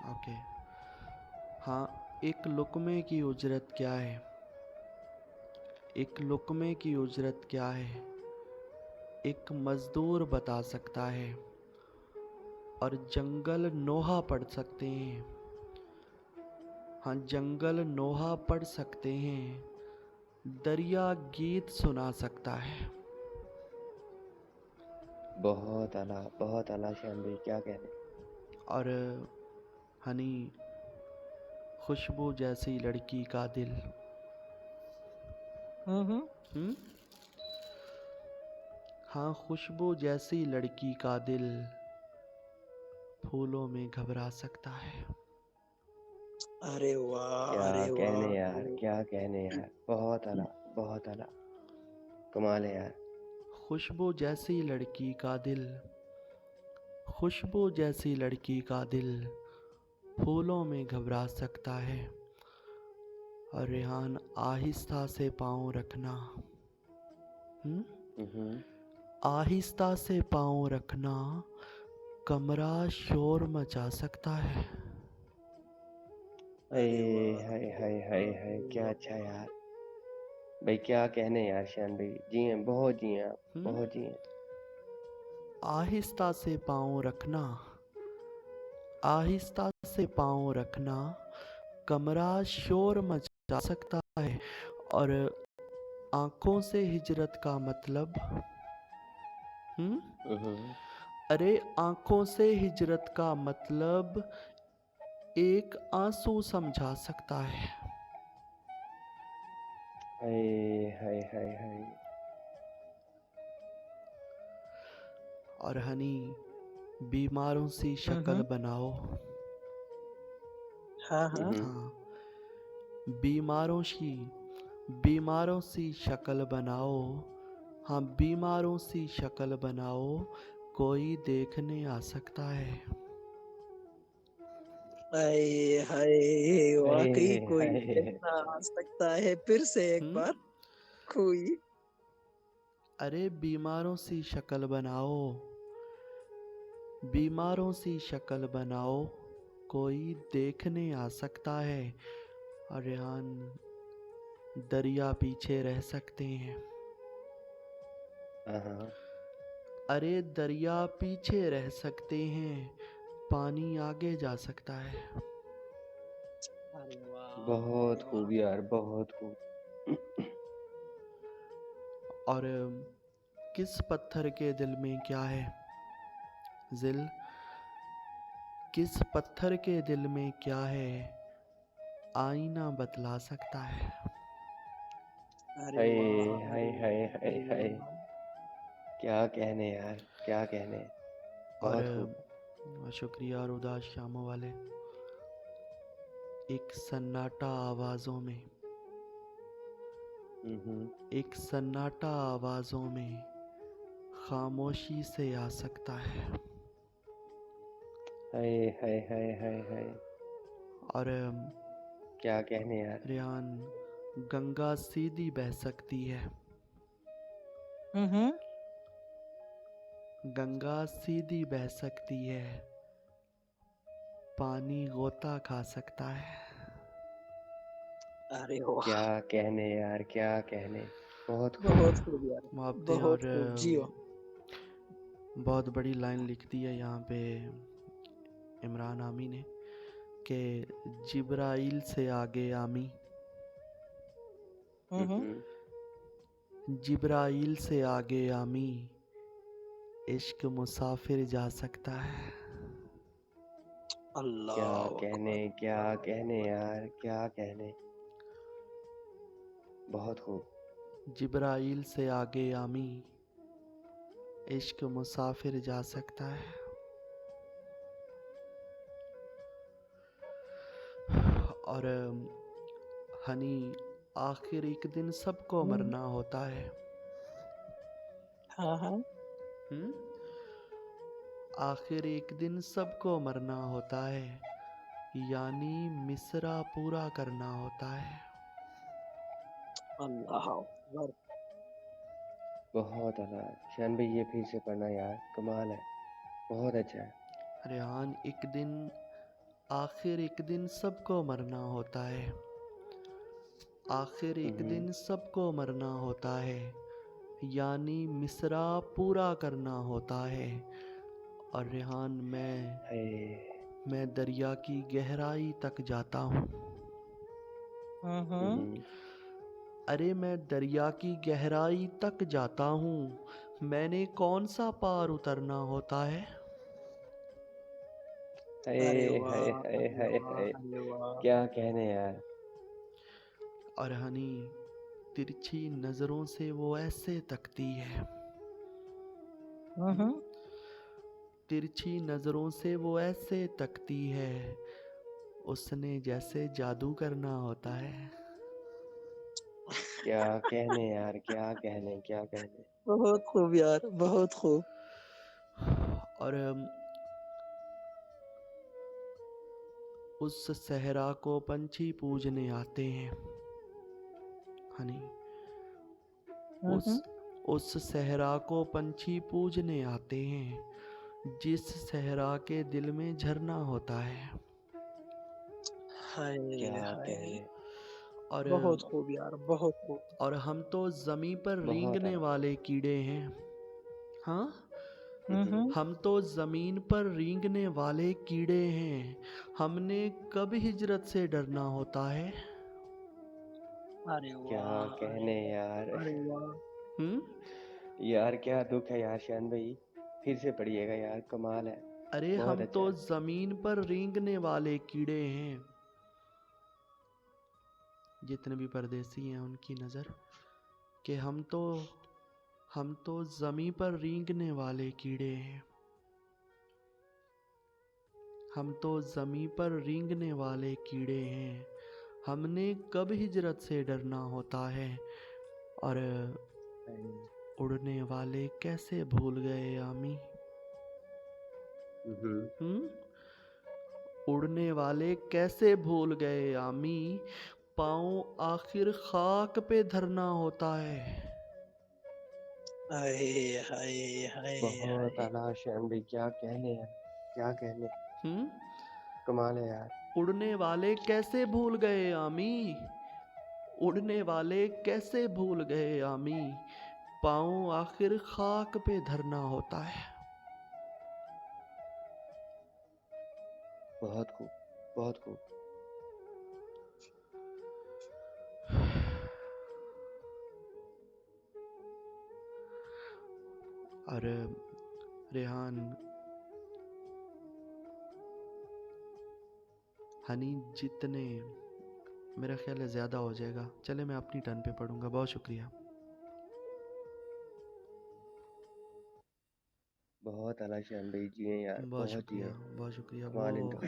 Okay. हाँ, एक लुक्मे की उजरत क्या है? एक लुक्मे की उजरत क्या है? एक मजदूर बता सकता है। और जंगल नोहा पढ़ सकते हैं। हाँ, जंगल नोहा पढ़ सकते हैं। दरिया गीत सुना सकता है। बहुत आला शान भाई, क्या कहने। और हनी, खुशबू जैसी लड़की का दिल। हम्म। हम्म। हाँ, खुशबू जैसी लड़की का दिल फूलों में घबरा सकता है। अरे वाह, क्या अरे कहने वाह, यार, अरे क्या कहने यार, बहुत आला। कमाल है यार। खुशबू जैसी लड़की का दिल, खुशबू जैसी लड़की का दिल फूलों में घबरा सकता है। और रेहान, आहिस्ता से पाँव रखना। हम्म। हम्म। आहिस्ता से पाँव रखना, कमरा शोर मचा सकता है। हाय अरे वाह, हाय अरे हाय हाय वाह, हाय, अरे क्या वाह। अच्छा यार। भाई क्या कहने यार, शान भाई जी हैं, बहुत जी हैं आप, हम्म। बहुत जी हैं। आहिस्ता से पाँव रखना, आहिस्ता से पाँव रखना, कमरा शोर मचा सकता है। और आंखों से हिजरत का मतलब। हम्म। हम्म। अरे, आंखों से हिजरत का मतलब एक आंसू समझा सकता है। हाय हाय हाय हाय। और हनी, बीमारों सी शक्ल हम्म। बनाओ। हाँ हाँ। हम्म। हाँ, बीमारों सी बीमारों सी शक्ल बनाओ। हाँ, बीमारों सी शक्ल बनाओ, कोई देखने आ सकता है। हाय हाय, वाकई हाय कोई हाय। देखना आ सकता है, फिर से एक हम्म। बार। कोई। अरे, बीमारों सी शक्ल बनाओ, बीमारों सी शक्ल बनाओ, कोई देखने आ सकता है। और रेहान, दरिया पीछे रह सकते हैं। हाँ। अरे, दरिया पीछे रह सकते हैं, पानी आगे जा सकता है। अरे वाह, बहुत अरे वाह। खूब यार, बहुत खूब। और किस पत्थर के दिल में क्या है? जिल, किस पत्थर के दिल में क्या है? आईना बतला सकता है। अरे हाय वाह, हाय अरे हाय वाह, हाय अरे हाय। वाह। क्या कहने यार, क्या कहने। और बहुत खूब। शुक्रिया। और उदास शामों वाले, एक सन्नाटा आवाज़ों में, हम्म। एक सन्नाटा आवाज़ों में खामोशी से आ सकता है। हाय हाय हाय हाय हाय। और क्या कहने यार। रेहान, गंगा सीधी बह सकती है। हम्म। गंगा सीधी बह सकती है, पानी गोता खा सकता है। अरे वाह। क्या कहने यार, क्या कहने। बहुत खूब। बहुत खूब यार। मुआवजे। और बहुत खूब, जियो। बहुत बड़ी लाइन लिख दी है यहाँ पे इमरान आमी ने, कि जिब्राइल से आगे आमी, हम्म। जिब्राइल से आगे आमी, इश्क मुसाफिर जा सकता है। क्या अल्लाह कहने, अकबर, क्या अल्लाह कहने अकबर। यार, क्या कहने। बहुत खूब। जिब्राइल से आगे आमी, इश्क मुसाफिर जा सकता है। और हनी, आखिर एक दिन सबको हम्म। मरना होता है। हाँ हाँ। हम्म। आखिर एक दिन सबको मरना होता है, यानी मिसरा पूरा करना होता है। अल्लाह अकबर। बहुत अला। शान भाई ये फिर से पढ़ना यार, कमाल है। बहुत अच्छा है। रेहान, एक दिन आखिर एक दिन सबको मरना होता है। आखिर एक दिन सबको मरना होता है, यानी मिसरा पूरा करना होता है। और रेहान, मैं दरिया की गहराई तक जाता हूँ। अरे मैं दरिया की गहराई तक जाता हूँ, मैंने कौन सा पार उतरना होता है। अरे हाय वाह, हाय हाय अरे हाय वाह, हाय, अरे वाह। क्या कहने यार। और हनी तिरछी नजरों से वो ऐसे तकती है। तिरछी नजरों से वो ऐसे तकती है, उसने जैसे जादू करना होता है। क्या कहने यार, क्या कहने, क्या कहने। बहुत खूब यार, बहुत खूब। और उस सहरा को पंछी पूजने आते हैं। हनी, उस सहरा को पंछी पूजने आते हैं, जिस सहरा के दिल में झरना होता है। हाय क्या हाय, कहने। और बहुत खूब यार, बहुत खूब। और हम तो जमी पर बहुत रेंगने अलग। वाले कीड़े हैं। हाँ, हम तो जमीन पर रेंगने वाले कीड़े हैं, हमने कब हिजरत से डरना होता है। अरे क्या वाह, कहने यार। अरे वाह। हम्म यार क्या दुख है यार शान भाई, फिर से पढ़िएगा यार, कमाल है। अरे बहुत हम अच्छा तो है। जमीन पर रेंगने वाले कीड़े हैं। जितने भी परदेसी हैं उनकी नज़र कि हम तो जमी पर रेंगने वाले कीड़े हैं। हम तो जमी पर रेंगने वाले कीड़े हैं, हमने कब हिजरत से डरना होता है। और उड़ने वाले कैसे भूल गए आमी। हम्म उड़ने वाले कैसे भूल गए आमी, पाँव आखिर खाक पे धरना होता है। हाय हाय हाय बहुत हाय। आला शान भाई, क्या कहने यार, क्या कहने। हम्म कमाल है यार। उड़ने वाले कैसे भूल गए आमी, उड़ने वाले कैसे भूल गए आमी, पाँव आखिर खाक पे धरना होता है। बहुत खूब, बहुत खूब। और रेहान, हनी जितने, मेरा ख्याल है ज़्यादा हो जाएगा। चले मैं अपनी टर्न पे पढ़ूंगा। बहुत शुक्रिया। बहुत आला शान भाई, जिए यार, बहुत बहुत शुक्रिया, जिए। बहुत शुक्रिया। वो कमाल इंतखाब।